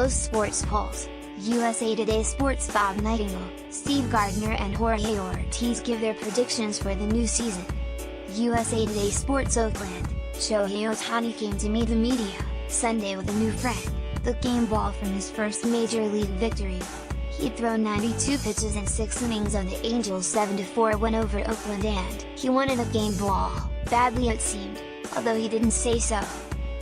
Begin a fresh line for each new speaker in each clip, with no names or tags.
Post Sports Pulse, USA Today Sports. Bob Nightingale, Steve Gardner and Jorge Ortiz give their predictions for the new season. USA Today Sports. Oakland, Shohei Ohtani came to meet the media Sunday with a new friend, the game ball from his first major league victory. He'd thrown 92 pitches in 6 innings on the Angels' 7-4 win over Oakland, and he wanted a game ball, badly it seemed, although he didn't say so.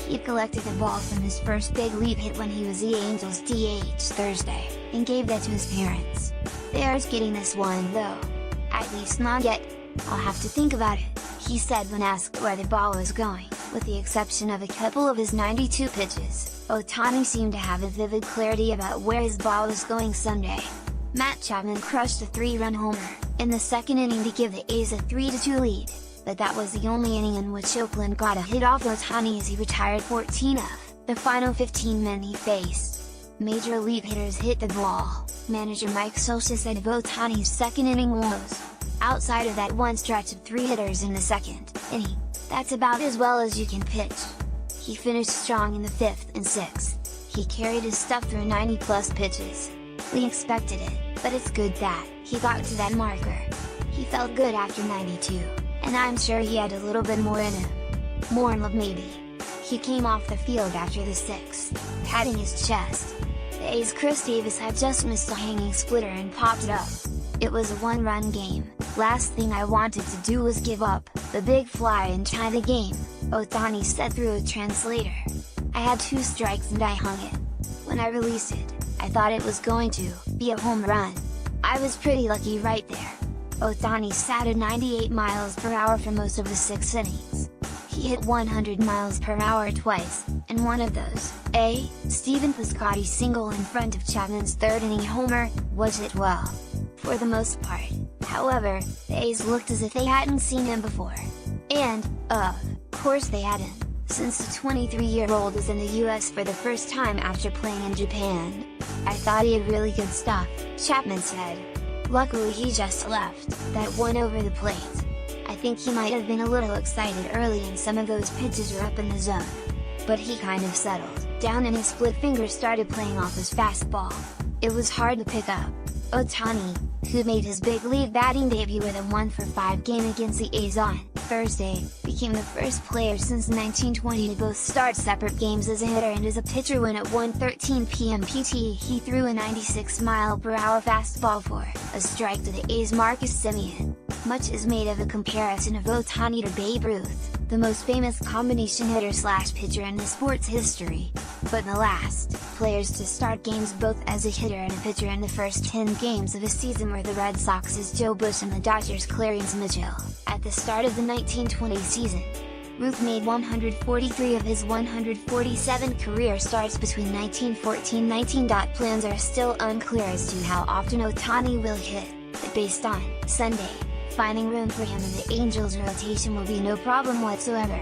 He'd collected the ball from his first big league hit when he was the Angels' DH Thursday, and gave that to his parents. "They aren't getting this one though. At least not yet. I'll have to think about it," he said when asked where the ball was going. With the exception of a couple of his 92 pitches, Ohtani seemed to have a vivid clarity about where his ball was going Sunday. Matt Chapman crushed a 3-run homer in the second inning to give the A's a 3-2 lead, but that was the only inning in which Oakland got a hit off Ohtani as he retired 14 of the final 15 men he faced. Major league hitters hit the ball, manager Mike Scioscia said of Ohtani's second inning woes. "Outside of that one stretch of 3 hitters in the second inning, that's about as well as you can pitch." He finished strong in the 5th and 6th. He carried his stuff through 90-plus pitches. "We expected it, but it's good that he got to that marker. He felt good after 92, and I'm sure he had a little bit more in him. More in love maybe." He came off the field after the 6th, patting his chest. The A's' Chris Davis had just missed a hanging splitter and popped it up. "It was a 1-run game. Last thing I wanted to do was give up the big fly and tie the game," Ohtani said through a translator. "I had 2 strikes and I hung it. When I released it, I thought it was going to be a home run. I was pretty lucky right there." Ohtani sat at 98 miles per hour for most of the 6 innings. He hit 100 miles per hour twice, and one of those, a Stephen Piscotty single in front of Chapman's 3rd inning homer, was hit well. For the most part, however, the A's looked as if they hadn't seen him before. And, of course they hadn't, since the 23-year-old is in the US for the first time after playing in Japan. "I thought he had really good stuff," Chapman said. "Luckily he just left that one over the plate. I think he might have been a little excited early and some of those pitches were up in the zone. But he kind of settled down and his split finger started playing off his fastball. It was hard to pick up." Ohtani, who made his big league batting debut with a 1-for-5 game against the A's on Thursday, became the first player since 1920 to both start separate games as a hitter and as a pitcher when at 1:13 p.m. PT he threw a 96-mile-per-hour fastball for a strike to the A's' Marcus Semien. Much is made of a comparison of Ohtani to Babe Ruth, the most famous combination hitter/pitcher in the sport's history. But the last players to start games both as a hitter and a pitcher in the first 10 games of a season were the Red Sox's Joe Bush and the Dodgers' Clarence Mitchell. At the start of the 1920 season, Ruth made 143 of his 147 career starts between 1914-19. Plans are still unclear as to how often Ohtani will hit, but based on Sunday, finding room for him in the Angels' rotation will be no problem whatsoever.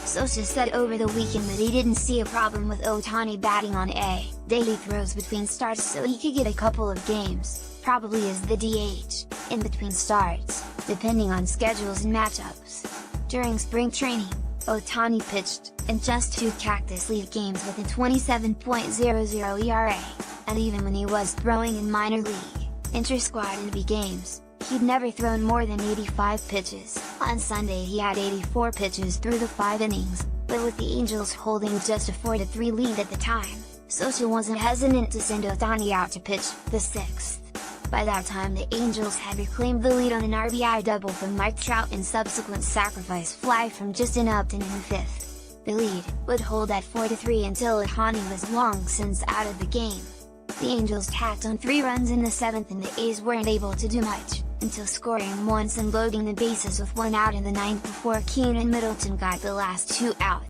Scioscia said over the weekend that he didn't see a problem with Ohtani batting on a daily throws between starts so he could get a couple of games, probably as the DH, in between starts, depending on schedules and matchups. During spring training, Ohtani pitched in just 2 Cactus League games with a 27.00 ERA, and even when he was throwing in minor league, inter-squad and games, he'd never thrown more than 85 pitches. On Sunday he had 84 pitches through the 5 innings, but with the Angels holding just a 4-3 lead at the time, Scioscia wasn't hesitant to send Ohtani out to pitch the 6th. By that time the Angels had reclaimed the lead on an RBI double from Mike Trout and subsequent sacrifice fly from Justin Upton in the 5th. The lead would hold at 4-3 until Ohtani was long since out of the game. The Angels tacked on 3 runs in the 7th and the A's weren't able to do much, until scoring once and loading the bases with 1 out in the 9th before Keenan Middleton got the last 2 out.